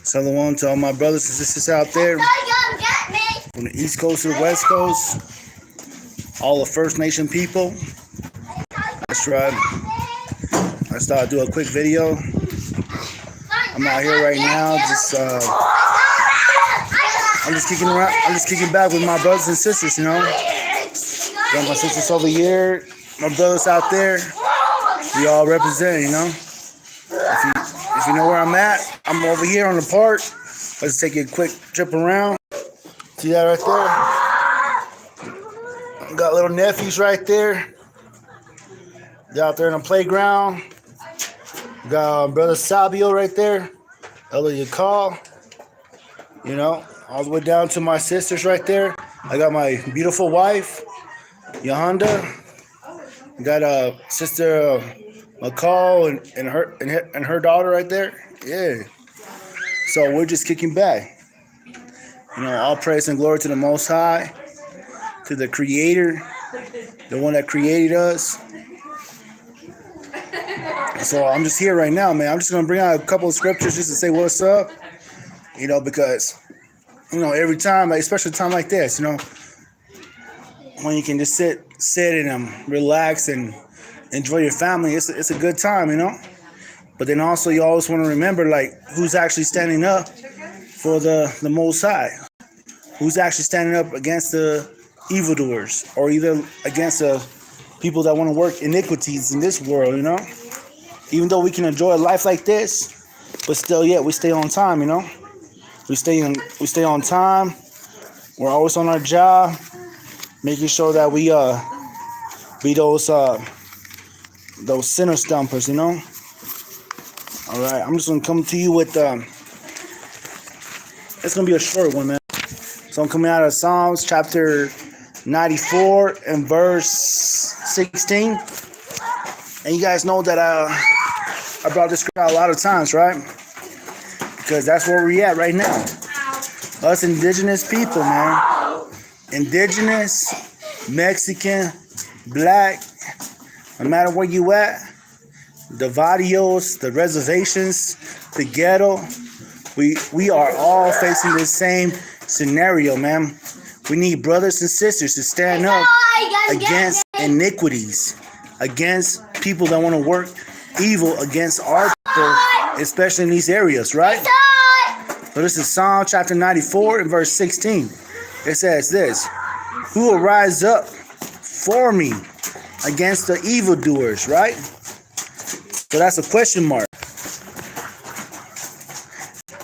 Shalom to all my brothers and sisters out there. From the East Coast to the West Coast. All the First Nation people. That's right. I thought I'd do a quick video. I'm out here right now. I'm just kicking around. I'm just kicking back with my brothers and sisters, you know. Got my sisters over here. My brothers out there. We all represent, you know. If you know where I'm at, I'm over here on the park. Let's take a quick trip around. See that right there? Got little nephews right there. They're out there in the playground. Got brother Sabio right there. Elder Yakal. You know, all the way down to my sisters right there. I got my beautiful wife, Yahanda. Got sister McCall and her daughter right there. Yeah. So we're just kicking back. You know, all praise and glory to the Most High, to the Creator, the one that created us. So I'm just here right now, man. I'm just gonna bring out a couple of scriptures just to say what's up. You know, because every time, especially a time like this, when you can just sit and relax and enjoy your family, it's a good time, But then also you always want to remember, like, who's actually standing up for the Most High, who's actually standing up against the evildoers, or either against the people that want to work iniquities in this world, Even though we can enjoy a life like this, but still, we stay on time, We stay on time. We're always on our job, making sure that we be those sinner stumpers, All right, I'm just gonna come to you with it's gonna be a short one, man. So I'm coming out of Psalms chapter 94 and verse 16. And you guys know that I brought this scripture out a lot of times, right? Because that's where we're at right now. Us indigenous people, man. Indigenous, Mexican, black, no matter where you at, the barrios, the reservations, the ghetto, we are all facing the same scenario, man. We need brothers and sisters to stand up against iniquities, against people that want to work evil against our people, especially in these areas, right? So this is Psalm chapter 94 and verse 16. It says this: who will rise up for me against the evildoers, right? So that's a question mark.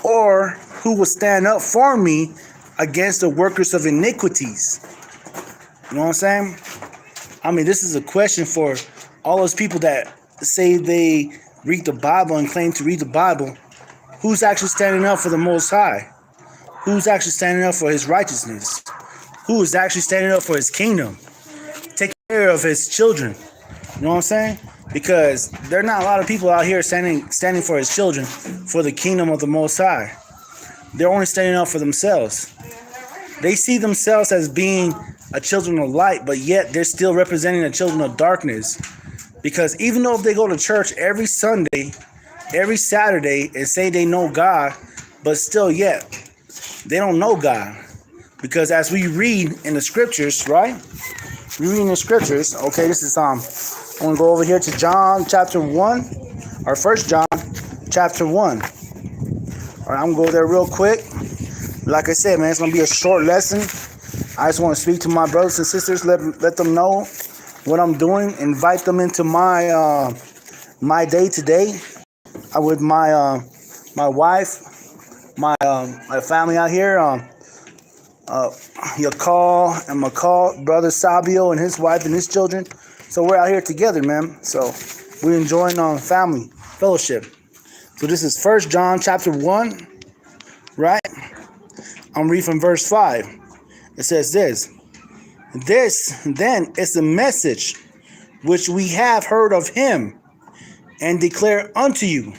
Or who will stand up for me against the workers of iniquities? You know what I'm saying? I mean, this is a question for all those people that say they read the Bible and claim to read the Bible. Who's actually standing up for the Most High? Who's actually standing up for His righteousness? Who is actually standing up for His kingdom? Taking care of His children. You know what I'm saying? Because there are not a lot of people out here standing for His children, for the kingdom of the Most High. They're only standing up for themselves. They see themselves as being a children of light, but yet they're still representing the children of darkness. Because even though if they go to church every Sunday, every Saturday, and say they know God, but still yet they don't know God. Because as we read in the scriptures, right? We read in the scriptures. Okay, this is I'm going to go over here to John chapter 1, or 1 John chapter 1. All right, I'm going to go there real quick. Like I said, man, it's going to be a short lesson. I just want to speak to my brothers and sisters, let them know what I'm doing, invite them into my my day today. With my wife, my family out here, Yakal and McCall, brother Sabio and his wife and his children. So we're out here together, man. So we're enjoying family fellowship. So this is 1 John chapter 1, right? I'm reading from verse 5. It says this: this then is the message which we have heard of Him and declare unto you.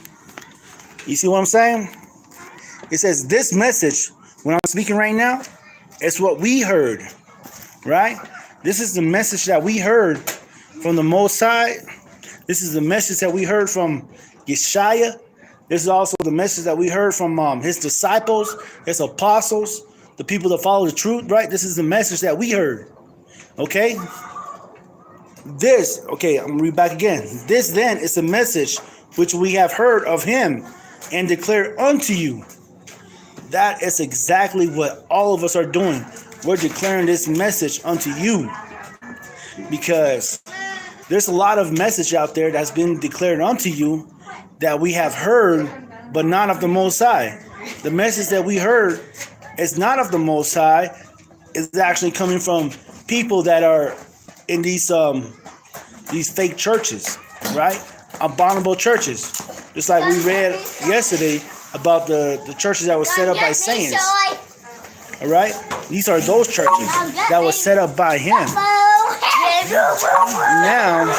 You see what I'm saying? It says this message, when I'm speaking right now, it's what we heard, right? This is the message that we heard from the Most High. This is the message that we heard from Yeshaya. This is also the message that we heard from his disciples, his apostles, the people that follow the truth, right? This is the message that we heard. Okay? I'm going to read back again. This then is the message which we have heard of him and declare unto you. That is exactly what all of us are doing. We're declaring this message unto you. Because there's a lot of message out there that's been declared unto you that we have heard, but not of the Most High. The message that we heard is not of the Most High. It's actually coming from people that are in these fake churches, right? Abominable churches. Just like we read yesterday about the churches that were set up by Satans. All right? These are those churches that were set up by him. Now,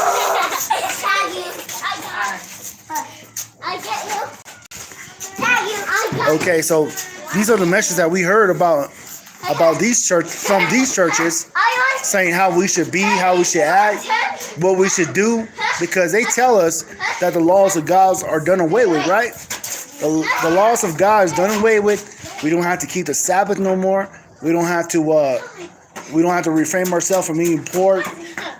okay, so these are the messages that we heard about these from these churches, saying how we should be, how we should act, what we should do, because they tell us that the laws of God are done away with, right? The laws of God is done away with. We don't have to keep the Sabbath no more. We don't have to refrain ourselves from eating pork,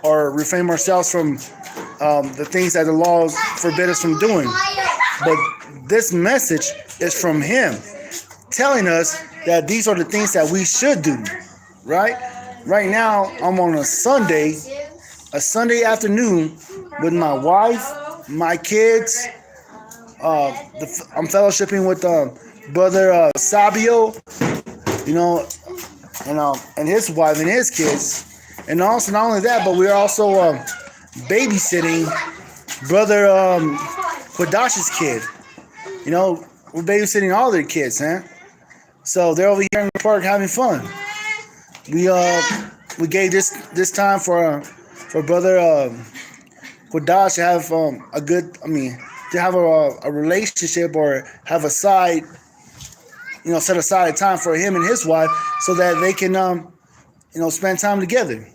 or refrain ourselves from the things that the laws forbid us from doing. But this message is from him, telling us that these are the things that we should do, right? Right now, I'm on a Sunday afternoon with my wife, my kids. I'm fellowshipping with brother Sabio, and his wife and his kids. And also, not only that, but we're also babysitting brother Quadash's kid. We're babysitting all their kids, man. So they're over here in the park having fun. We gave this time for brother Quadash to have to have a relationship, or have a side, set aside time for him and his wife, so that they can spend time together.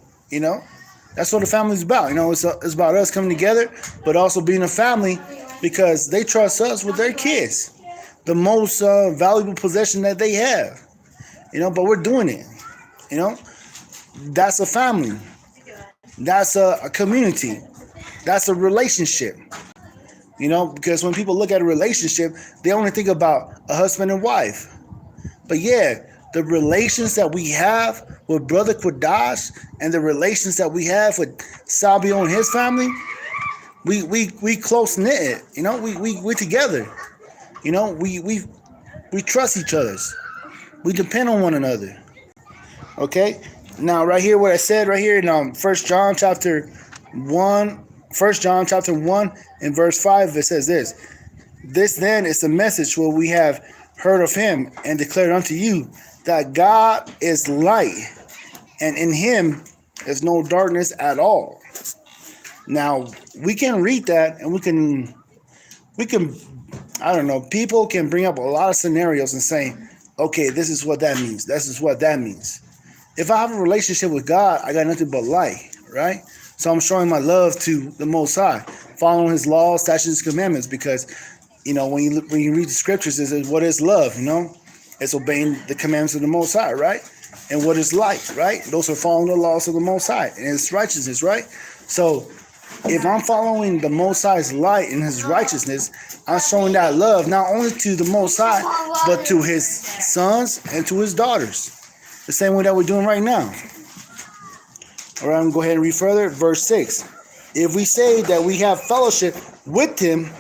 That's what the family's about. It's about us coming together, but also being a family, because they trust us with their kids, the most valuable possession that they have. But we're doing it. That's a family. That's a community. That's a relationship. Because when people look at a relationship, they only think about a husband and wife. But yeah, the relations that we have with Brother Quadash and the relations that we have with Sabio and his family, we close knit. We together. We trust each other. We depend on one another. Okay. Now, right here, what I said right here in 1 John chapter 1 and verse 5, it says this. This then is the message what we have heard of him and declared unto you, that God is light, and in him is no darkness at all. Now, we can read that, and we can, I don't know, people can bring up a lot of scenarios and say, okay, this is what that means. This is what that means. If I have a relationship with God, I got nothing but light, right? So I'm showing my love to the Most High, following his laws, statutes, commandments, because, when you read the scriptures, it says, what is love, It's obeying the commandments of the Most High, right? And what is light, right? Those are following the laws of the Most High, and it's righteousness, right? So if I'm following the Most High's light and his righteousness, I'm showing that love not only to the Most High, but to his sons and to his daughters. The same way that we're doing right now. All right, I'm going to go ahead and read further. Verse 6. If we say that we have fellowship with him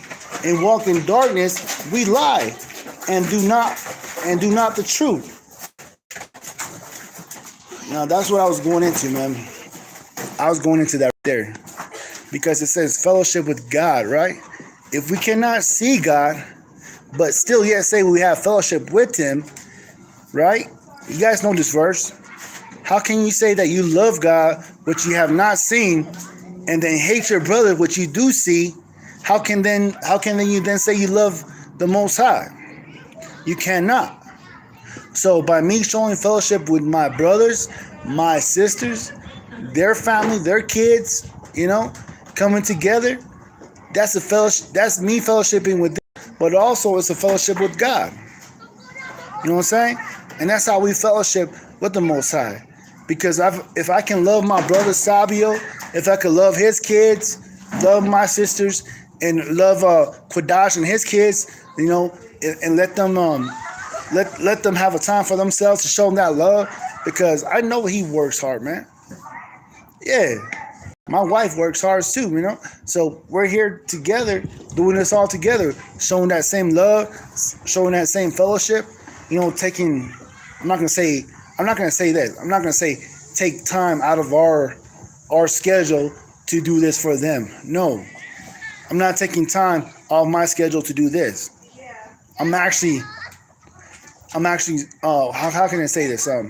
and walk in darkness, we lie and do not the truth. Now, that's what I was going into, man. I was going into that right there. Because it says fellowship with God, right? If we cannot see God, but still yet say we have fellowship with him, right? You guys know this verse. How can you say that you love God, which you have not seen, and then hate your brother, which you do see? How can you then say you love the Most High? You cannot. So by me showing fellowship with my brothers, my sisters, their family, their kids, coming together, that's a fellowship. That's me fellowshipping with them. but also it's a fellowship with God. You know what I'm saying? And that's how we fellowship with the Most High. Because if I can love my brother Sabio, if I could love his kids, love my sisters, and love Quadash and his kids, you know, and let them let them have a time for themselves to show them that love. Because I know he works hard, man. Yeah. My wife works hard too, you know. So we're here together, doing this all together, showing that same love, showing that same fellowship. You know, taking. I'm not gonna say that. I'm not gonna say take time out of our schedule to do this for them. No, I'm not taking time off my schedule to do this. I'm actually. How can I say this? I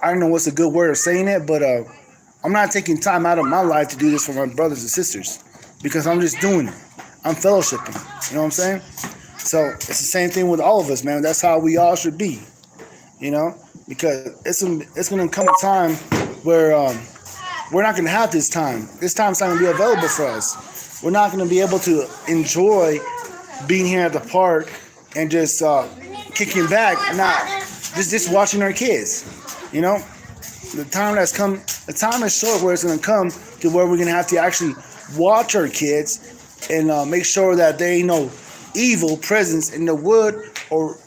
don't know what's a good word of saying it, but I'm not taking time out of my life to do this for my brothers and sisters, because I'm just doing it. I'm fellowshipping. You know what I'm saying? So it's the same thing with all of us, man. That's how we all should be. You know, because it's gonna come a time where we're not gonna have this time. This time's not gonna be available for us. We're not gonna be able to enjoy being here at the park and just kicking back, not just watching our kids. You know, the time is short where it's gonna come to where we're gonna have to actually watch our kids and make sure that there ain't no evil presence in the wood or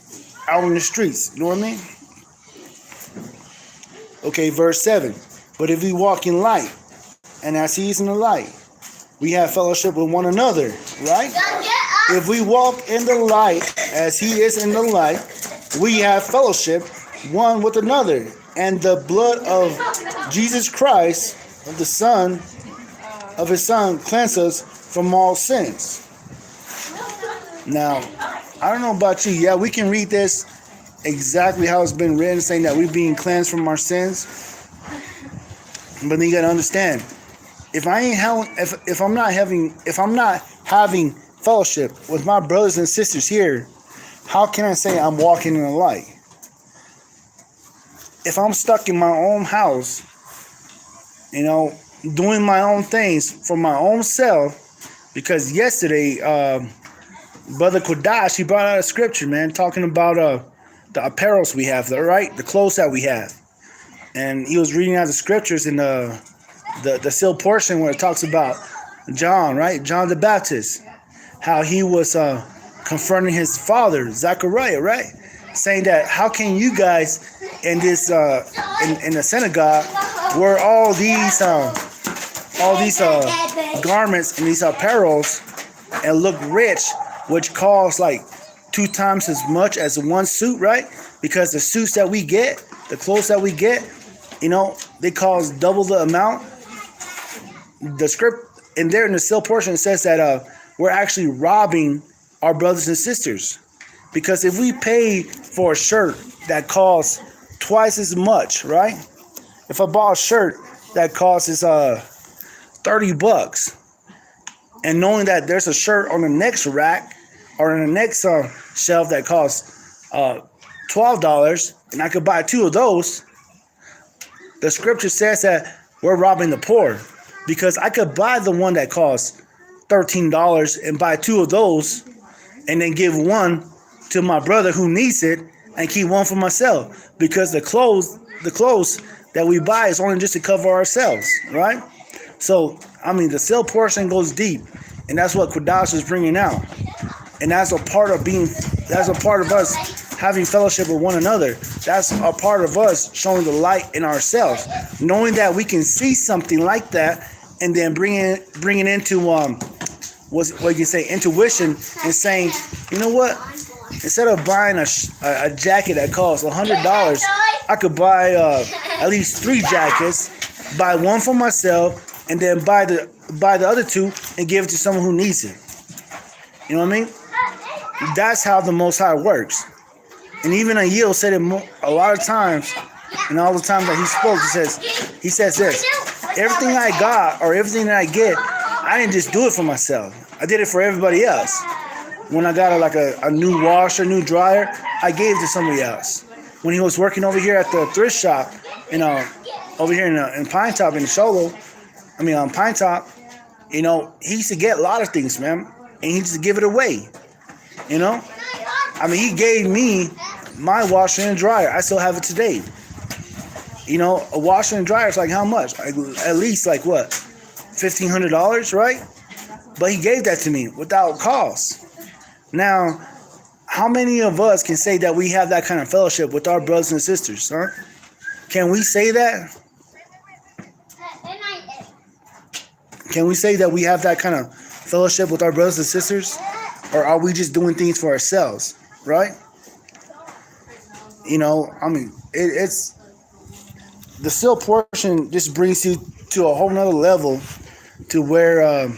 out in the streets. You know what I mean? Okay, verse 7. But if we walk in light, and as he is in the light, we have fellowship with one another, right? If we walk in the light as he is in the light, we have fellowship one with another. And the blood of Jesus Christ, of his Son, cleanses us from all sins. Now, I don't know about you. Yeah, we can read this exactly how it's been written, saying that we're being cleansed from our sins. But then you gotta understand, if I'm not having fellowship with my brothers and sisters here, how can I say I'm walking in the light? If I'm stuck in my own house, you know, doing my own things for my own self, because yesterday, Brother Kodash, he brought out a scripture, man, talking about the apparels we have, right? The clothes that we have. And he was reading out the scriptures in the sealed portion where it talks about John, right? John the Baptist. How he was confronting his father, Zechariah, right? Saying that, how can you guys in this in the synagogue wear all these garments and these apparels and look rich, which costs like 2 times as much as one suit, right? Because the suits that we get, the clothes that we get, you know, they cost double the amount. The script in there in the sealed portion says that we're actually robbing our brothers and sisters. Because if we pay for a shirt that costs twice as much, right? If I bought a shirt that costs $30, and knowing that there's a shirt on the next rack or in the next shelf that costs $12, and I could buy 2 of those, the scripture says that we're robbing the poor. Because I could buy the one that costs $13 and buy 2 of those, and then give one to my brother who needs it, and keep one for myself. Because the clothes that we buy is only just to cover ourselves, right? So, I mean, the sale portion goes deep, and that's what Kodash is bringing out. And that's a part of us having fellowship with one another. That's a part of us showing the light in ourselves, knowing that we can see something like that, and then bringing into what you can say, intuition, and saying, you know what? Instead of buying a jacket that costs $100, I could buy at least 3 jackets, buy one for myself, and then buy the other 2 and give it to someone who needs it. You know what I mean? That's how the Most High works. And even Ayil said it a lot of times, and all the times that he spoke, he says this: everything I got or everything that I get, I didn't just do it for myself. I did it for everybody else. When I got a new washer, new dryer, I gave it to somebody else. When he was working over here at the thrift shop, over here in Pine Top in Sholo, on Pine Top, he used to get a lot of things, man. and he just give it away. You know, I mean, he gave me my washer and dryer. I still have it today. You know, a washer and dryer is like how much? At least like what, $1,500, right? But he gave that to me without cost. Now, how many of us can say that we have that kind of fellowship with our brothers and sisters, huh? Can we say that? Can we say that we have that kind of fellowship with our brothers and sisters? Or are we just doing things for ourselves, right? You know, I mean, it's the still portion just brings you to a whole nother level to where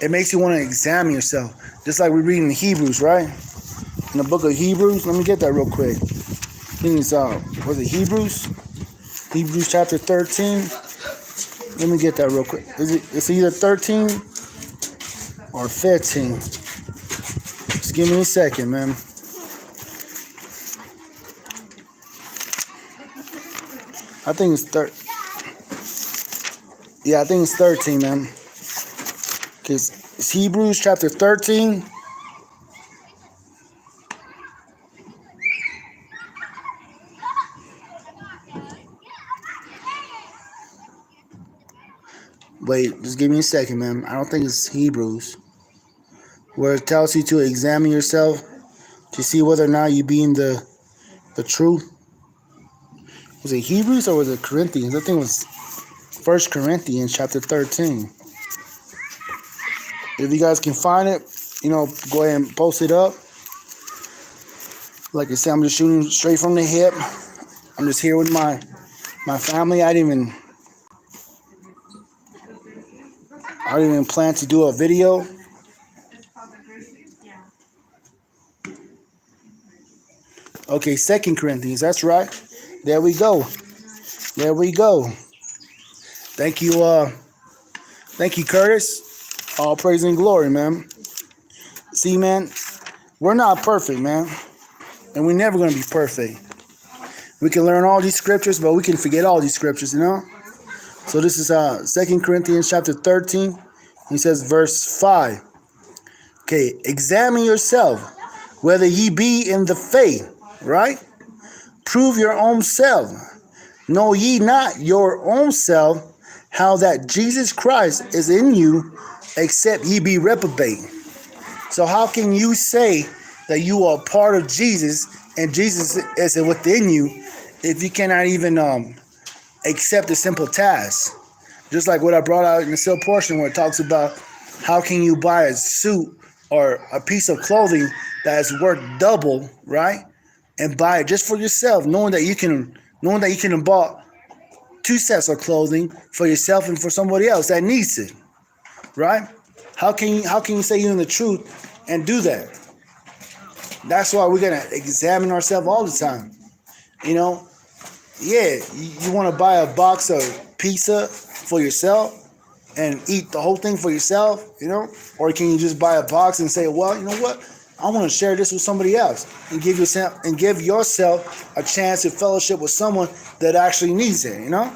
it makes you want to examine yourself. Just like we read in Hebrews, right? In the book of Hebrews. Let me get that real quick. I think it's, was it Hebrews? Hebrews chapter 13. Let me get that real quick. It's either 13 or 15. Just give me a second, man. I think it's Yeah, I think it's 13, man. Because it's Hebrews chapter 13. Wait, just give me a second, man. I don't think it's Hebrews. Where it tells you to examine yourself to see whether or not you be in the truth. Was it Hebrews or was it Corinthians? I think it was 1 Corinthians chapter 13. If you guys can find it, you know, go ahead and post it up. Like I said, I'm just shooting straight from the hip. I'm just here with my family. I didn't even plan to do a video. Okay, 2 Corinthians, that's right. There we go. There we go. Thank you, Curtis. All praise and glory, man. See, man, we're not perfect, man. And we're never going to be perfect. We can learn all these scriptures, but we can forget all these scriptures, you know? So this is 2 Corinthians chapter 13. He says verse 5. Okay, examine yourself, whether ye be in the faith, right? Prove your own self. Know ye not your own self, how that Jesus Christ is in you, except ye be reprobate. So how can you say that you are part of Jesus and Jesus is within you if you cannot even accept a simple task? Just like what I brought out in the still portion where it talks about how can you buy a suit or a piece of clothing that is worth double, right? And buy it just for yourself, knowing that you can have bought 2 sets of clothing for yourself and for somebody else that needs it, right? How can you say you're in the truth and do that? That's why we're gonna examine ourselves all the time. You know, yeah, you want to buy a box of pizza for yourself and eat the whole thing for yourself, you know, or can you just buy a box and say, well, you know what? I want to share this with somebody else and give yourself a chance to fellowship with someone that actually needs it, you know?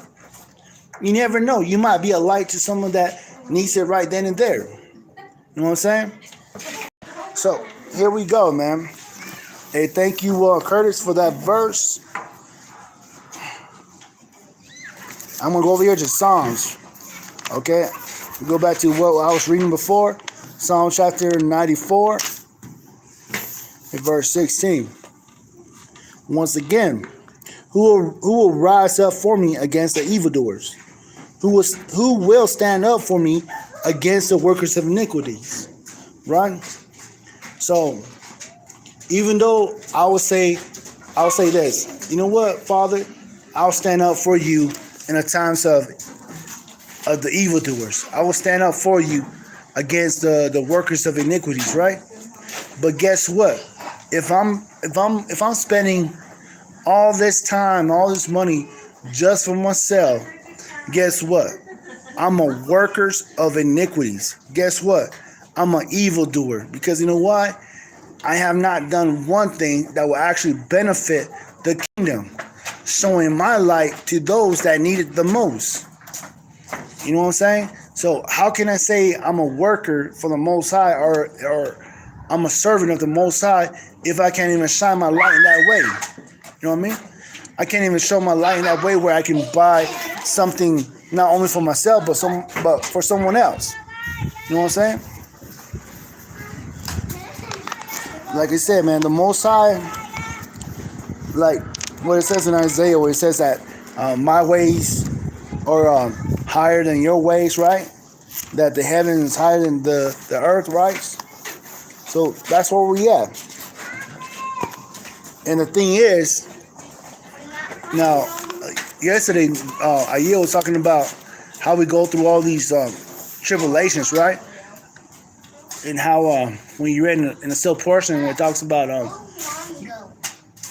You never know. You might be a light to someone that needs it right then and there. You know what I'm saying? So, here we go, man. Hey, thank you, Curtis, for that verse. I'm going to go over here to Psalms. Okay? Go back to what I was reading before. Psalm chapter 94. Verse 16. Once again, who will rise up for me against the evildoers? Who will stand up for me against the workers of iniquities? Right? So, even though I'll say this, you know what, Father? I'll stand up for you in the times of the evildoers. I will stand up for you against the workers of iniquities, right? But guess what? If I'm spending all this time, all this money just for myself, guess what? I'm a workers of iniquities. Guess what? I'm an evildoer. Because you know what? I have not done one thing that will actually benefit the kingdom, showing my light to those that need it the most. You know what I'm saying? So how can I say I'm a worker for the Most High, or I'm a servant of the Most High, if I can't even shine my light in that way? You know what I mean? I can't even show my light in that way where I can buy something not only for myself but for someone else. You know what I'm saying? Like I said, man, the Most High, like what it says in Isaiah, where it says that my ways are higher than your ways, right? That the heaven is higher than the earth, right? So that's where we at. And the thing is, now, yesterday, Ayel was talking about how we go through all these tribulations, right? And how when you read in the still portion, it talks about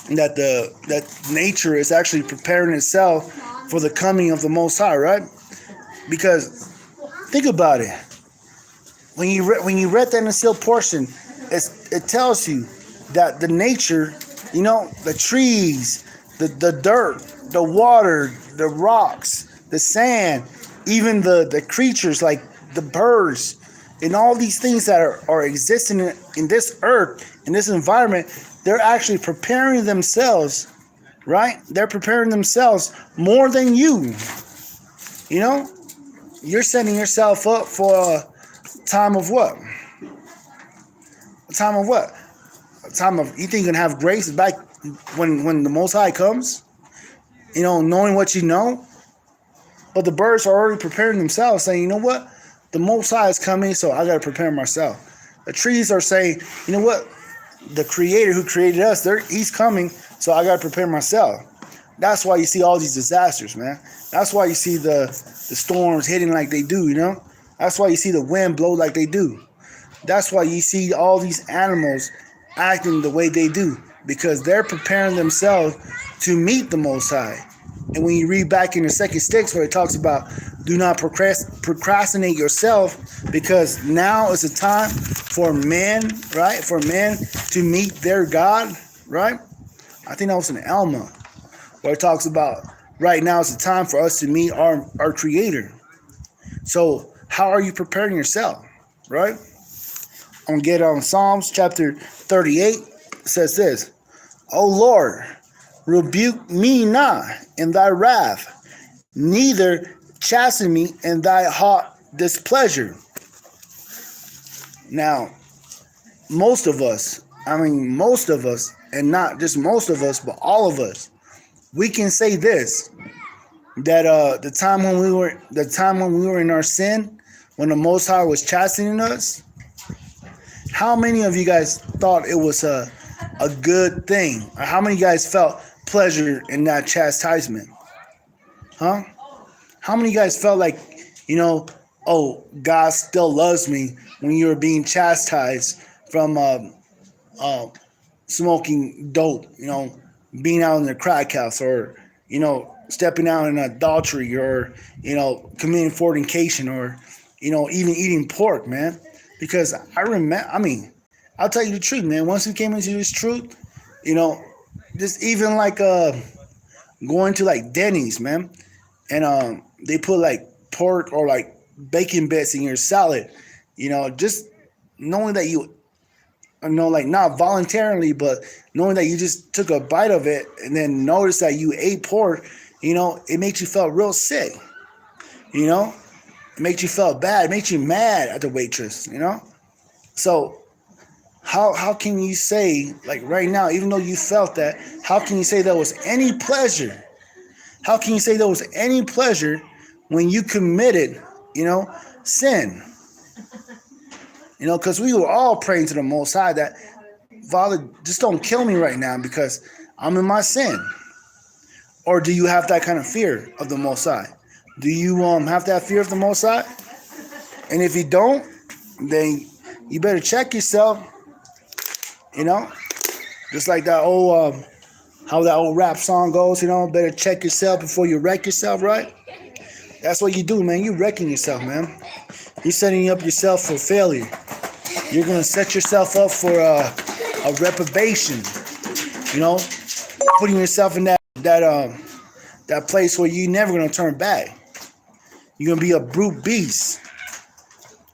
that nature is actually preparing itself for the coming of the Most High, right? Because think about it. When you read that in the still portion, it tells you that the nature, you know, the trees, the dirt, the water, the rocks, the sand, even the creatures like the birds, and all these things that are existing in this earth, in this environment, they're actually preparing themselves, right? They're preparing themselves more than you. You know? You're setting yourself up for a time of what? A time of what? A time of, you think you're going to have grace back when the Most High comes? You know, knowing what you know? But the birds are already preparing themselves, saying, you know what? The Most High is coming, so I got to prepare myself. The trees are saying, you know what? The Creator who created us, He's coming, so I got to prepare myself. That's why you see all these disasters, man. That's why you see the storms hitting like they do, you know? That's why you see the wind blow like they do. That's why you see all these animals acting the way they do, because they're preparing themselves to meet the Most High. And when you read back in the second sticks where it talks about do not procrastinate yourself, because now is the time for men, right? For men to meet their God, right? I think that was in Alma, where it talks about right now is the time for us to meet our Creator. So how are you preparing yourself, right? I'm going to get on Psalms chapter 38. It says this, O Lord, rebuke me not in thy wrath, neither chasten me in thy hot displeasure. Now, most of us, and not just most of us, but all of us, we can say this, that the time when we were in our sin, when the Most High was chastening us, how many of you guys thought it was a good thing? Or how many of you guys felt pleasure in that chastisement? Huh? How many of you guys felt like, you know, oh, God still loves me when you were being chastised from smoking dope, you know, being out in the crack house, or, you know, stepping out in adultery, or, you know, committing fornication, or, you know, even eating pork, man? Because I'll tell you the truth, man. Once we came into this truth, you know, just even like going to like Denny's, man, and they put like pork or like bacon bits in your salad, you know, just knowing that you know, like not voluntarily, but knowing that you just took a bite of it and then notice that you ate pork, you know, it makes you feel real sick, you know, it makes you feel bad, it makes you mad at the waitress, you know. So how can you say, like right now, even though you felt that, how can you say there was any pleasure? How can you say there was any pleasure when you committed, you know, sin? You know, because we were all praying to the Most High that, Father, just don't kill me right now because I'm in my sin. Or do you have that kind of fear of the Most High? Do you have that fear of the Most High? And if you don't, then you better check yourself. You know, just like that old, how that old rap song goes, you know, better check yourself before you wreck yourself, right? That's what you do, man. You're wrecking yourself, man. You're setting up yourself for failure. You're going to set yourself up for a reprobation, you know, putting yourself in that place where you're never going to turn back. You're going to be a brute beast.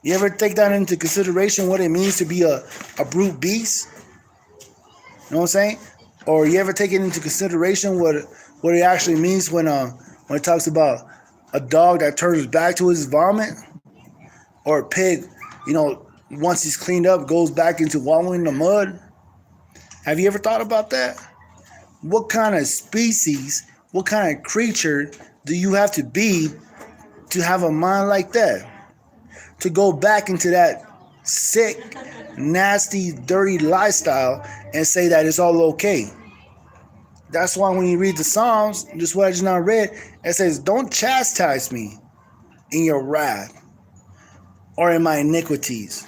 You ever take that into consideration, what it means to be a brute beast? You know what I'm saying? Or you ever take it into consideration what it actually means when it talks about a dog that turns back to his vomit? Or a pig, once he's cleaned up, goes back into wallowing in the mud? Have you ever thought about that? What kind of species, what kind of creature do you have to be to have a mind like that? To go back into that sick, nasty, dirty lifestyle and say that it's all okay. That's why when you read the Psalms, just what I just now read, it says, don't chastise me in your wrath or in my iniquities.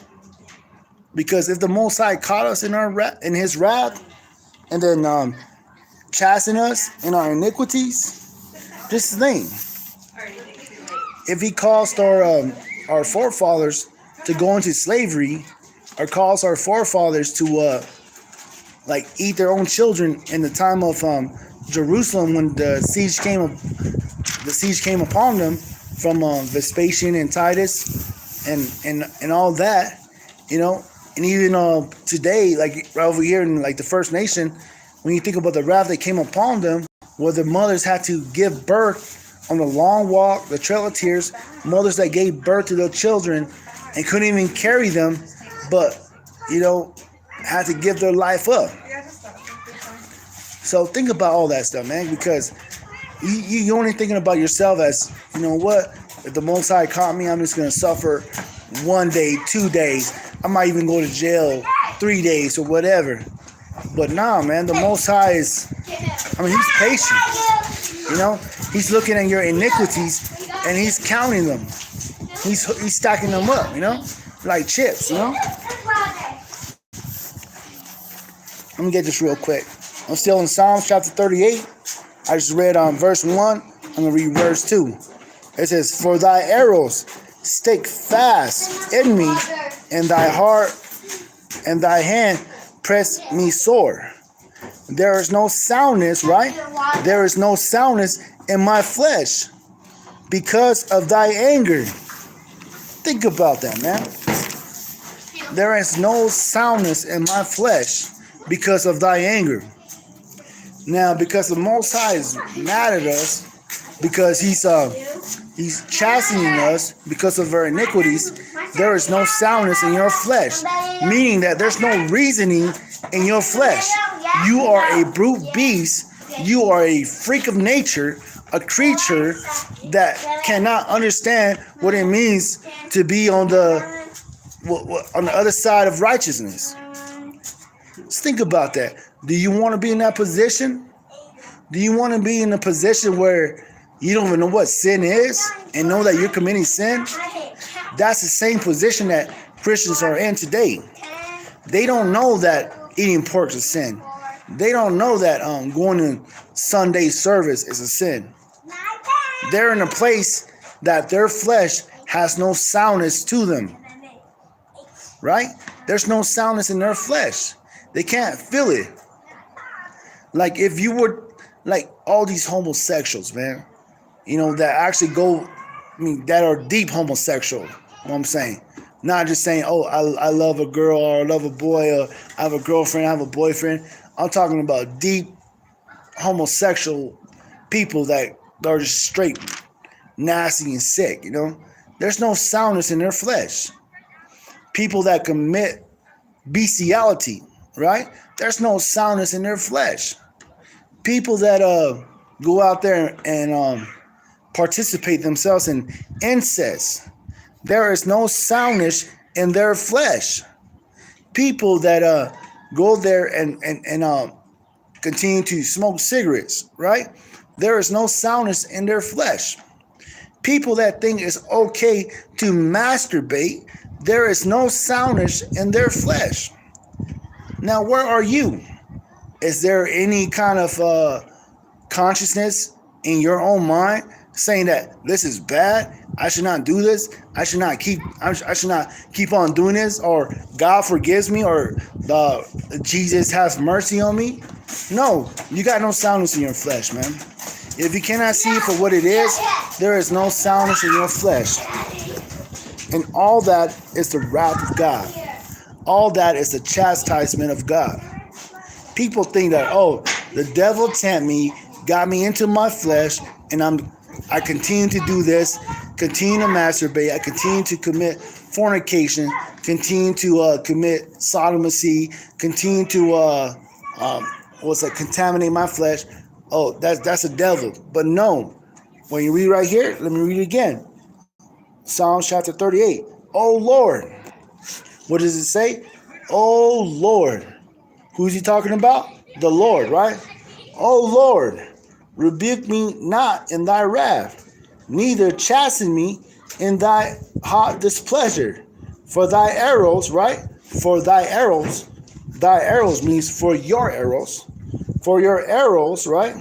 Because if the Most High caught us in his wrath and then chasten us in our iniquities, just think. If he caused our forefathers to go into slavery, or caused our forefathers to eat their own children in the time of Jerusalem when the siege came upon them from Vespasian and Titus and all that, and even today, like right over here in like the First Nation, when you think about the wrath that came upon them, where the mothers had to give birth on the long walk, the Trail of Tears, mothers that gave birth to their children and couldn't even carry them, but, had to give their life up. So think about all that stuff, man, because you're only thinking about yourself as, what, if the Most High caught me, I'm just going to suffer 1 day, 2 days. I might even go to jail 3 days or whatever. But nah, man, the Most High is, he's patient. He's looking at your iniquities and he's counting them. He's stacking them up, like chips, Let me get this real quick. I'm still in Psalms chapter 38. I just read verse 1. I'm going to read verse 2. It says, for thy arrows stick fast in me, and thy heart and thy hand press me sore. There is no soundness, right? There is no soundness in my flesh because of thy anger. Think about that, man. There is no soundness in my flesh because of thy anger. Now, because the Most High is mad at us, because he's chastening us because of our iniquities, there is no soundness in your flesh, meaning that there's no reasoning in your flesh. You are a brute beast. You are a freak of nature, a creature that cannot understand what it means to be on the other side of righteousness. Just think about that. Do you want to be in that position? Do you want to be in a position where you don't even know what sin is and know that you're committing sin? That's the same position that Christians are in today. They don't know that eating pork is a sin. They don't know that going to Sunday service is a sin. They're in a place that their flesh has no soundness to them. Right? There's no soundness in their flesh. They can't feel it. Like if you were like all these homosexuals, man, that actually go, that are deep homosexual. You know what I'm saying? Not just saying, oh, I love a girl or I love a boy or I have a girlfriend, I have a boyfriend. I'm talking about deep homosexual people that are just straight nasty and sick, There's no soundness in their flesh. People that commit bestiality, right? There's no soundness in their flesh. People that go out there and participate themselves in incest. There is no soundness in their flesh. People that go there and continue to smoke cigarettes, right? There is no soundness in their flesh. People that think it's okay to masturbate, there is no soundness in their flesh. Now, where are you? Is there any kind of consciousness in your own mind saying that this is bad? I should not do this. I should not keep on doing this, or God forgives me, or Jesus has mercy on me. No, you got no soundness in your flesh, man. If you cannot see it for what it is, there is no soundness in your flesh. And all that is the wrath of God. All that is the chastisement of God. People think that, oh, the devil tempted me, got me into my flesh, and I continue to do this, continue to masturbate, I continue to commit fornication, continue to commit sodomy, continue to contaminate my flesh. Oh, that's a devil. But no, when you read right here, let me read it again. Psalms chapter 38. Oh Lord, what does it say? Oh Lord. Who's he talking about? The Lord, right? Oh Lord, rebuke me not in thy wrath, neither chasten me in thy hot displeasure. For thy arrows, right? For thy arrows means for your arrows. For your arrows, right?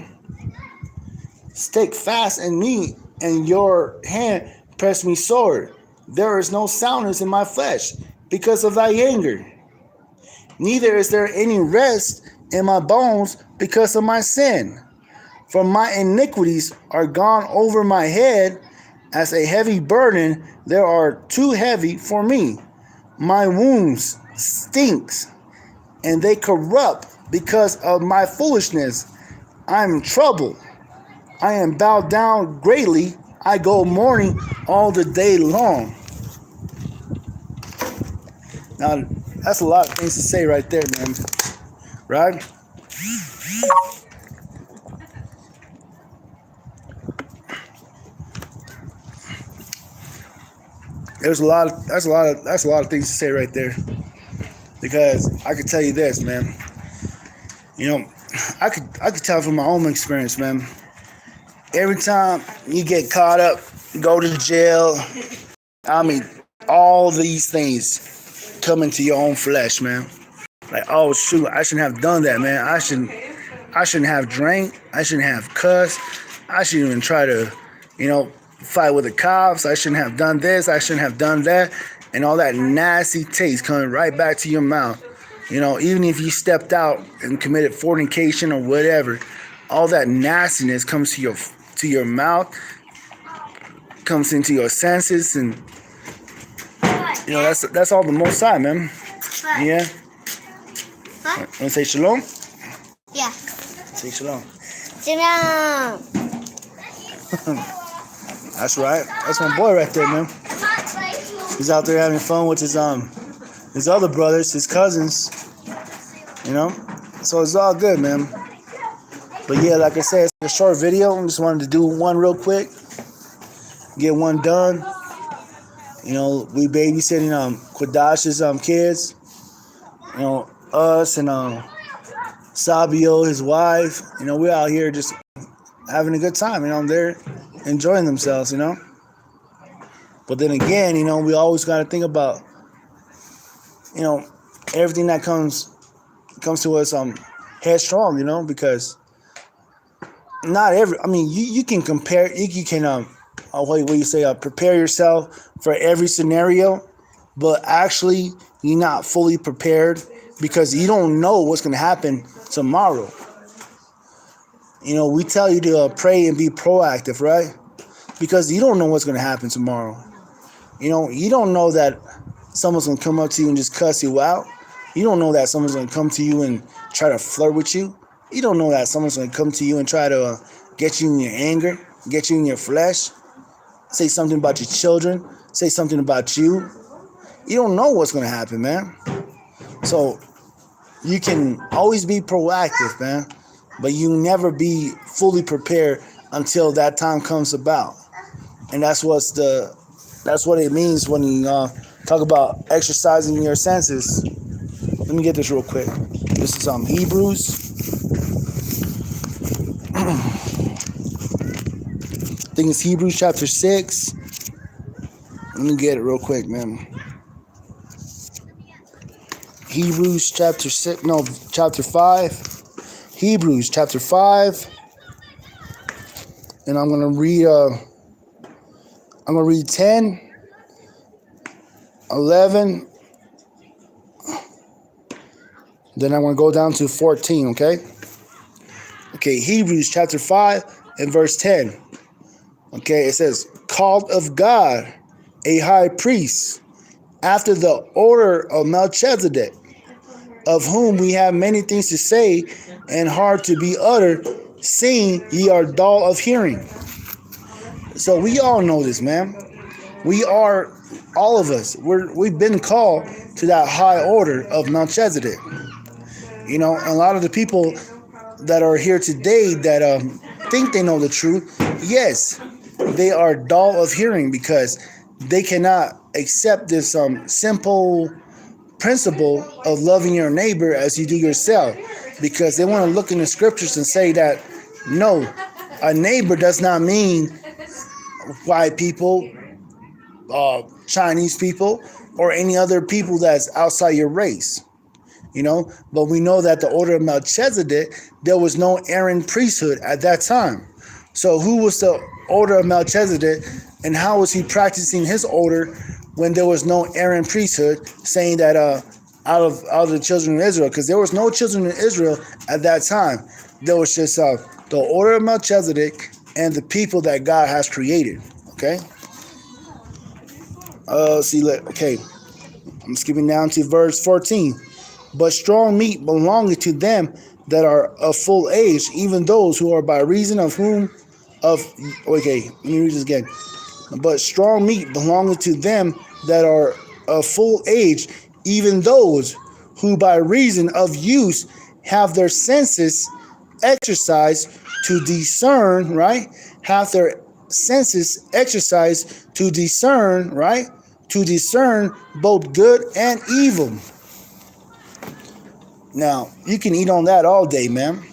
Stick fast in me, and your hand press me sore. There is no soundness in my flesh because of thy anger. Neither is there any rest in my bones because of my sin. For my iniquities are gone over my head as a heavy burden. They are too heavy for me. My wounds stinks, and they corrupt because of my foolishness. I am troubled. I am bowed down greatly. I go mourning all the day long. Now, that's a lot of things to say right there, man. Right? That's a lot of things to say right there. Because I could tell you this, man. You know, I could tell from my own experience, man. Every time you get caught up, go to jail, I mean, all these things come into your own flesh, man. Like, oh shoot, I shouldn't have done that, man. I shouldn't have drank. I shouldn't have cussed. I shouldn't even try to, fight with the cops. I shouldn't have done this. I shouldn't have done that. And all that nasty taste coming right back to your mouth. Even if you stepped out and committed fornication or whatever, all that nastiness comes to your mouth, comes into your senses, and that's all the Most High, man. Yeah. Want to say shalom? Yeah. Say shalom. Shalom. That's right. That's my boy right there, man. He's out there having fun with his other brothers, his cousins. So it's all good, man. But yeah, like I said, it's a short video. I just wanted to do one real quick. Get one done. We babysitting Quadash's kids. Us and Sabio, his wife. We're out here just having a good time. They're enjoying themselves. But then again, we always got to think about, everything that comes to us headstrong. Because not every. I mean, you can compare. You can prepare yourself for every scenario, but actually you're not fully prepared because you don't know what's going to happen tomorrow. We tell you to pray and be proactive, right? Because you don't know what's going to happen tomorrow. You don't know that someone's going to come up to you and just cuss you out. You don't know that someone's going to come to you and try to flirt with you. You don't know that someone's going to come to you and try to get you in your anger, get you in your flesh, say something about your children, say something about you. You don't know what's going to happen, man. So you can always be proactive, man, but you never be fully prepared until that time comes about. And that's what it means when you talk about exercising your senses. Let me get this real quick. This is Hebrews. I think it's Hebrews chapter 6. Let me get it real quick, man. Hebrews chapter 5. Hebrews chapter 5. And I'm going to read 10, 11. Then I'm going to go down to 14, okay? Okay, Hebrews chapter 5 and verse 10. Okay, it says, called of God a high priest after the order of Melchizedek, of whom we have many things to say and hard to be uttered, seeing ye are dull of hearing. So we all know this, man. We are, all of us, we've been called to that high order of Melchizedek. And a lot of the people that are here today that think they know the truth, yes, they are dull of hearing because they cannot accept this simple principle of loving your neighbor as you do yourself, because they want to look in the scriptures and say that no, a neighbor does not mean white people, Chinese people, or any other people that's outside your race. But we know that the order of Melchizedek, there was no Aaron priesthood at that time. So who was the order of Melchizedek, and how was he practicing his order when there was no Aaron priesthood, saying that out of the children of Israel? Because there was no children of Israel at that time. There was just the order of Melchizedek and the people that God has created. Okay. Okay. I'm skipping down to verse 14. But strong meat belongeth to them that are of full age, even those who are by reason of whom okay, let me read this again. But strong meat belongeth to them that are of full age, even those who by reason of use have their senses exercised to discern, right? Have their senses exercised to discern, right? To discern both good and evil. Now, you can eat on that all day, man.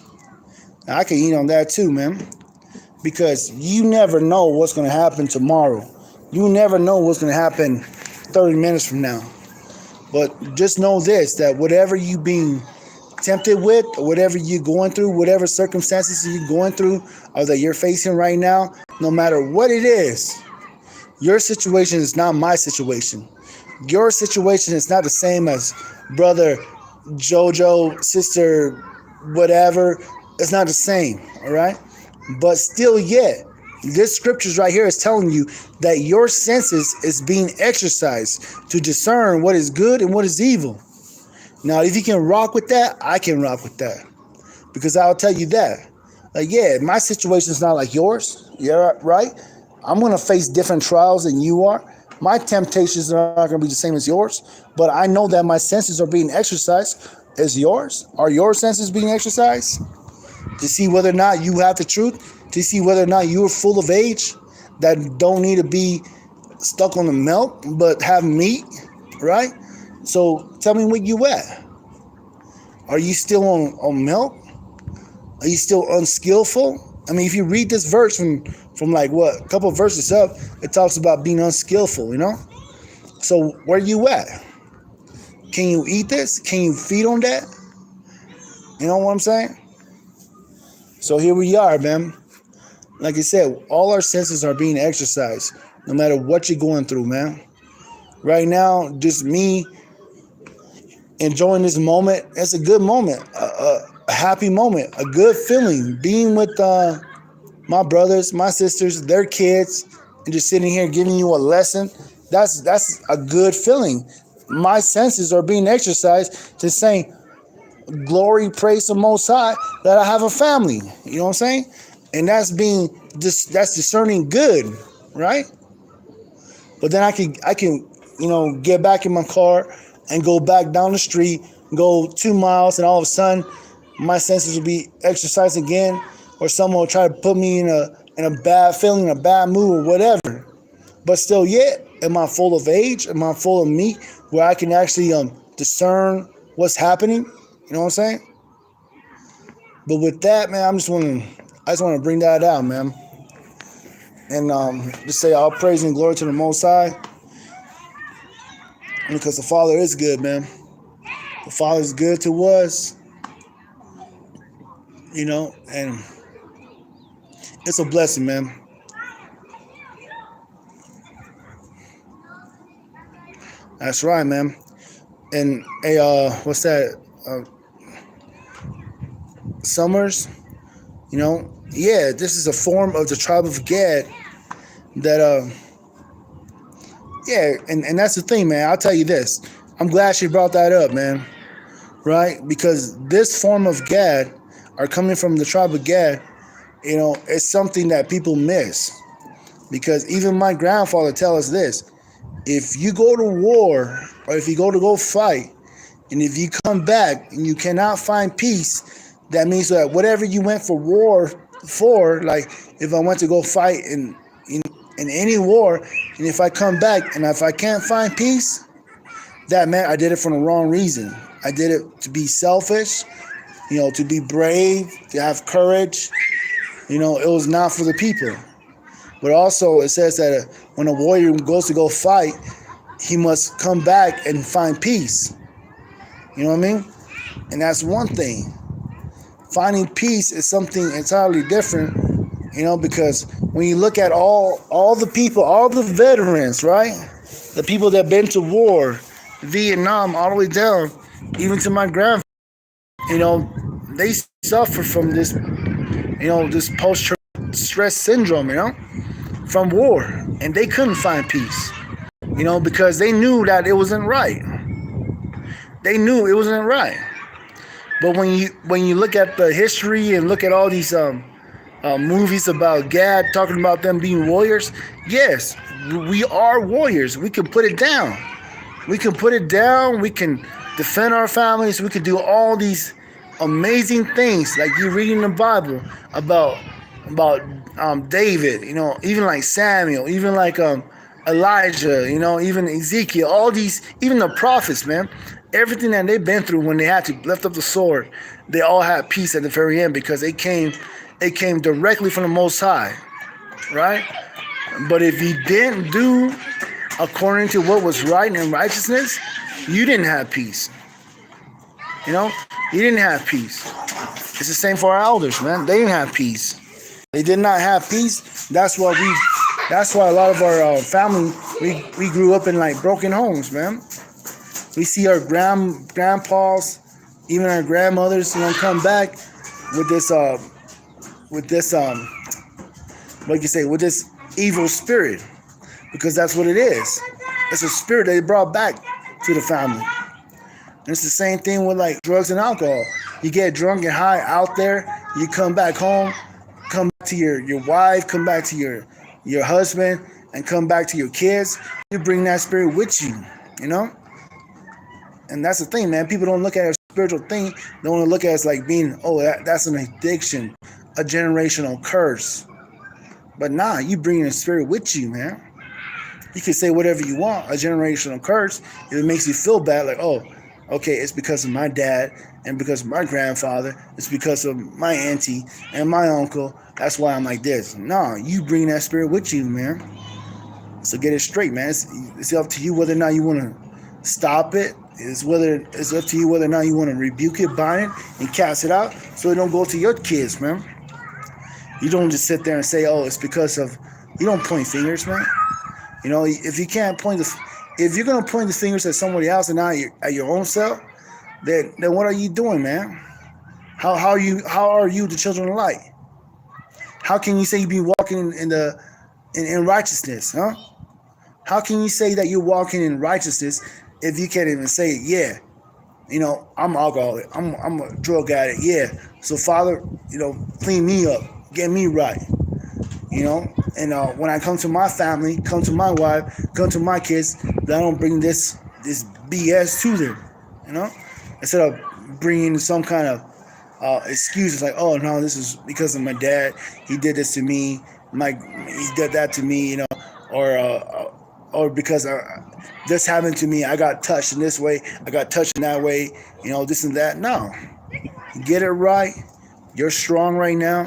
Now, I can eat on that too, man. Because you never know what's going to happen tomorrow. You never know what's going to happen 30 minutes from now. But just know this, that whatever you being tempted with, or whatever you're going through, whatever circumstances you're going through, or that you're facing right now, no matter what it is, your situation is not my situation. Your situation is not the same as brother Jojo, sister, whatever. It's not the same, all right? But still yet, this scriptures right here is telling you that your senses is being exercised to discern what is good and what is evil. Now, if you can rock with that, I can rock with that. Because I'll tell you that. Like, yeah, my situation is not like yours. Yeah, right? I'm going to face different trials than you are. My temptations are not going to be the same as yours. But I know that my senses are being exercised as yours. Are your senses being exercised? To see whether or not you have the truth, to see whether or not you're full of age, that don't need to be stuck on the milk, but have meat, right? So tell me where you at. Are you still on milk? Are you still unskillful? I mean, if you read this verse from like what, a couple of verses up, it talks about being unskillful, So where you at? Can you eat this? Can you feed on that? You know what I'm saying? So here we are, man. Like I said, all our senses are being exercised, no matter what you're going through, man. Right now, just me enjoying this moment. It's a good moment, a happy moment, a good feeling. Being with my brothers, my sisters, their kids, and just sitting here giving you a lesson. That's a good feeling. My senses are being exercised to say, glory, praise the Most High, that I have a family. You know what I'm saying? And that's discerning good, right? But then I can get back in my car and go back down the street, go 2 miles, and all of a sudden my senses will be exercised again, or someone will try to put me in a bad feeling, a bad mood, or whatever. But still yet, am I full of age? Am I full of meat where I can actually discern what's happening? You know what I'm saying? But with that, man, I just want to bring that out, man. And just say all praise and glory to the Most High. Because the Father is good, man. The Father is good to us. And it's a blessing, man. That's right, man. And what's that? Summers, this is a form of the tribe of Gad that Yeah, and that's the thing, man. I'll tell you this. I'm glad she brought that up, man. Right? Because this form of Gad, or coming from the tribe of Gad, it's something that people miss. Because even my grandfather tell us this: if you go to war, or if you go fight, and if you come back and you cannot find peace, that means that whatever you went for war for, like if I went to go fight in any war, and if I come back and if I can't find peace, that meant I did it for the wrong reason. I did it to be selfish, to be brave, to have courage. It was not for the people. But also it says that when a warrior goes to go fight, he must come back and find peace. You know what I mean? And that's one thing. Finding peace is something entirely different, because when you look at all the people, all the veterans, right? The people that been to war, Vietnam, all the way down, even to my grandfather, they suffer from this, this post-stress syndrome, from war. And they couldn't find peace, because they knew that it wasn't right. They knew it wasn't right. But when you look at the history and look at all these movies about Gad talking about them being warriors, yes, we are warriors. We can put it down. We can put it down. We can defend our families. We can do all these amazing things, like you read in the Bible about David. Even like Samuel, even like Elijah. Even Ezekiel. All these, even the prophets, man. Everything that they've been through when they had to lift up the sword, they all had peace at the very end because it came directly from the Most High, right? But if you didn't do according to what was right and righteousness, you didn't have peace. You didn't have peace. It's the same for our elders, man. They didn't have peace. They did not have peace. That's why a lot of our family, we grew up in like broken homes, man. We see our grandpas, even our grandmothers, come back with this with this evil spirit, because that's what it is. It's a spirit they brought back to the family. And it's the same thing with like drugs and alcohol. You get drunk and high out there, you come back home, come back to your wife, come back to your husband, and come back to your kids. You bring that spirit with you, And that's the thing, man. People don't look at it as a spiritual thing. They want to look at it as like being, that's an addiction, a generational curse. But nah, you bring a spirit with you, man. You can say whatever you want, a generational curse, if it makes you feel bad, like, okay, it's because of my dad and because of my grandfather. It's because of my auntie and my uncle. That's why I'm like this. Nah, you bring that spirit with you, man. So get it straight, man. It's up to you whether or not you want to stop it. It's up to you whether or not you want to rebuke it, bind it, and cast it out so it don't go to your kids, man. You don't just sit there and say, it's because of... You don't point fingers, man. If you can't if you're gonna point the fingers at somebody else and not at your own self, then what are you doing, man? How are you the children of light? How can you say you be walking in righteousness, huh? How can you say that you're walking in righteousness if you can't even say, yeah, I'm an alcoholic, I'm a drug addict, yeah. So Father, clean me up, get me right, And when I come to my family, come to my wife, come to my kids, I don't bring this BS to them, Instead of bringing some kind of excuses like, oh no, this is because of my dad. He did this to me. He did that to me, or because this happened to me. I got touched in this way. I got touched in that way. This and that. No, get it right. You're strong right now.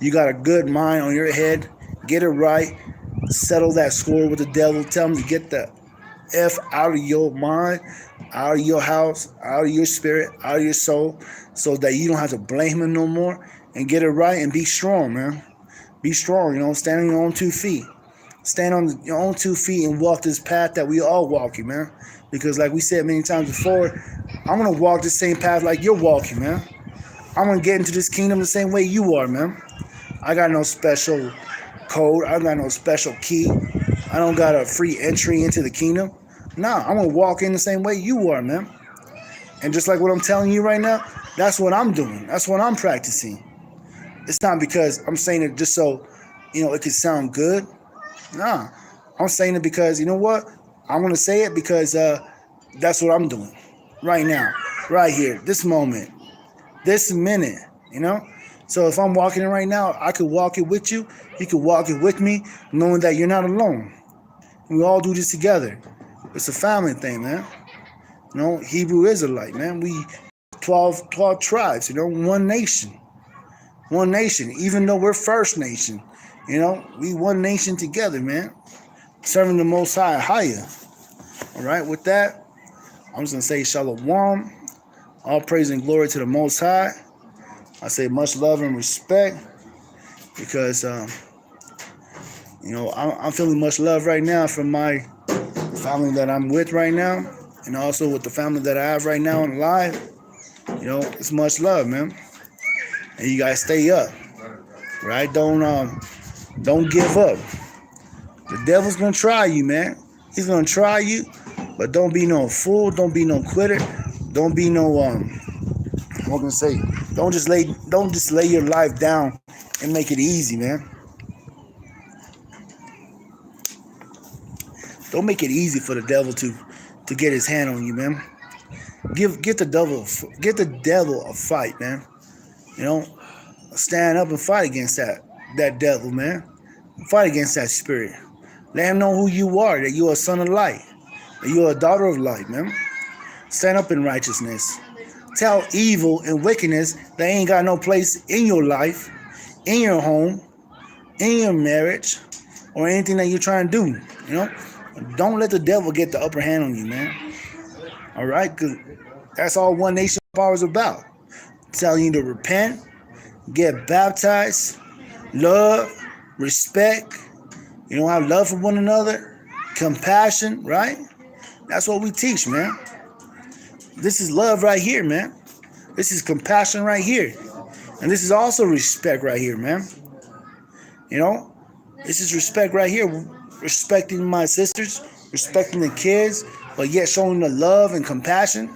You got a good mind on your head. Get it right. Settle that score with the devil. Tell him to get the F out of your mind, out of your house, out of your spirit, out of your soul, so that you don't have to blame him no more. And get it right and be strong, man. Be strong, stand on your own 2 feet. Stand on your own 2 feet and walk this path that we all walking, man. Because like we said many times before, I'm going to walk the same path like you're walking, man. I'm going to get into this kingdom the same way you are, man. I got no special code. I got no special key. I don't got a free entry into the kingdom. Nah, I'm gonna walk in the same way you are, man. And just like what I'm telling you right now, that's what I'm doing. That's what I'm practicing. It's not because I'm saying it just so, it could sound good. Nah, I'm saying it because, you know what? I want to say it because that's what I'm doing right now, right here, this moment, this minute, So if I'm walking it right now, I could walk it with you. You could walk it with me, knowing that you're not alone. We all do this together. It's a family thing, man. Hebrew Israelite, man. We 12 tribes, one nation. One nation, even though we're First Nation. We one nation together, man. Serving the Most High higher. All right, with that, I'm just going to say Shalom. All praise and glory to the Most High. I say much love and respect because, I'm feeling much love right now from my family that I'm with right now, and also with the family that I have right now in life. It's much love, man. And you guys stay up, right? Don't give up. The devil's gonna try you, man. He's gonna try you, but don't be no fool. Don't be no quitter. Don't be no what can I say? Don't just lay your life down and make it easy, man. Don't make it easy for the devil to get his hand on you, man. Get the devil a fight, man. Stand up and fight against that devil, man. Fight against that spirit. Let him know who you are, that you're a son of light, that you're a daughter of light, man. Stand up in righteousness. Tell evil and wickedness that ain't got no place in your life, in your home, in your marriage, or anything that you're trying to do, Don't let the devil get the upper hand on you, man. All right? Because that's all One Nation Power is about. Telling you to repent, get baptized, love, respect, have love for one another, compassion, right? That's what we teach, man. This is love right here, man. This is compassion right here. And this is also respect right here, man. This is respect right here. Respecting my sisters, respecting the kids, but yet showing the love and compassion.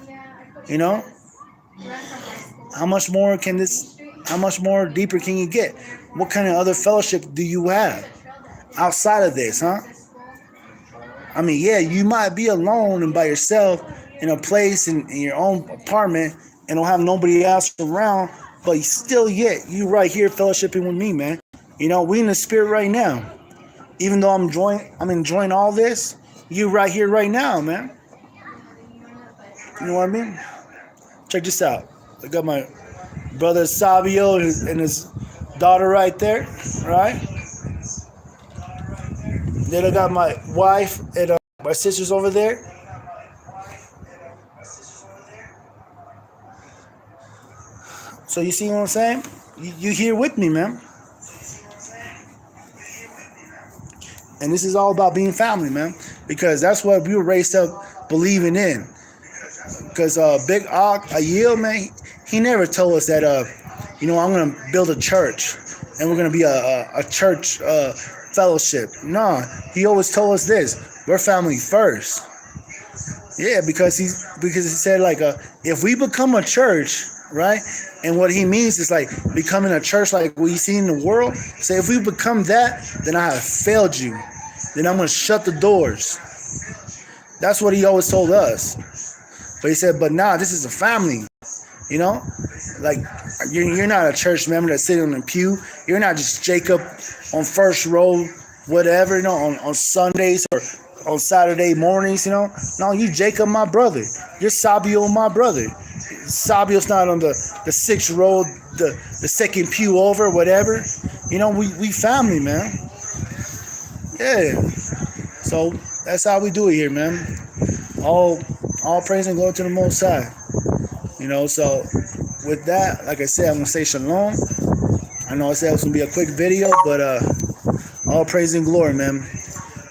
How much more deeper can you get? What kind of other fellowship do you have outside of this, huh? I mean, yeah, you might be alone and by yourself in a place in your own apartment and don't have nobody else around, but still yet you right here fellowshipping with me, man. We in the spirit right now. Even though I'm enjoying all this, you right here right now, man. You know what I mean? Check this out. I got my brother Sabio and his daughter right there, right? Then I got my wife and my sisters over there. So you see what I'm saying? You here with me, man. And this is all about being family, man. Because that's what we were raised up believing in. Because Big Og, Ayil, man, he never told us that, I'm going to build a church. And we're going to be a church fellowship. No, he always told us this. We're family first. Yeah, because he said, like, if we become a church, right? And what he means is like becoming a church like we see in the world. Say, if we become that, then I have failed you. Then I'm going to shut the doors. That's what he always told us. But he said, but nah, this is a family. Like you're not a church member that's sitting on the pew. You're not just Jacob on first row, whatever, on Sundays or on Saturday mornings, No, you Jacob, my brother. You're Sabio, my brother. Sabio's not on the sixth row, the second pew over, whatever. We family, man. Yeah. So that's how we do it here, man. All praise and glory to the Most High. So with that, like I said, I'm gonna say shalom. I know I said it was gonna be a quick video, but all praise and glory, man.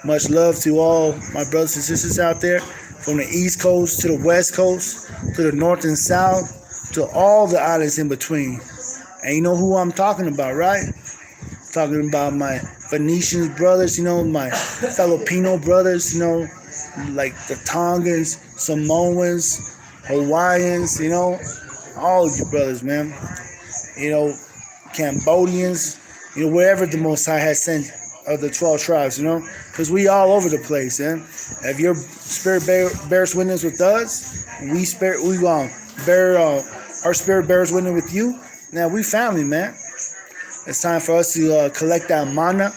Much love to all my brothers and sisters out there, from the East Coast to the West Coast, to the North and South, to all the islands in between. And you know who I'm talking about, right? Talking about my Venetian brothers, my Filipino brothers, like the Tongans, Samoans, Hawaiians, all of you brothers, man. Cambodians, wherever the Most High has sent of the 12 tribes, because we all over the place, man. If your spirit bears witness with us, we bear our spirit bears witness with you. Now we family, man. It's time for us to collect that mana,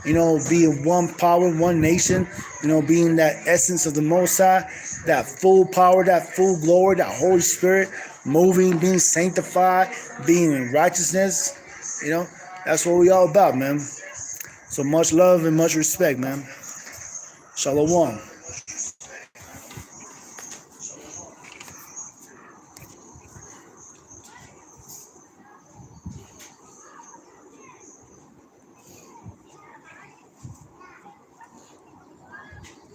be in one power, one nation, being that essence of the Most High, that full power, that full glory, that Holy Spirit, moving, being sanctified, being in righteousness. That's what we all about, man. So much love and much respect, man. Shalom.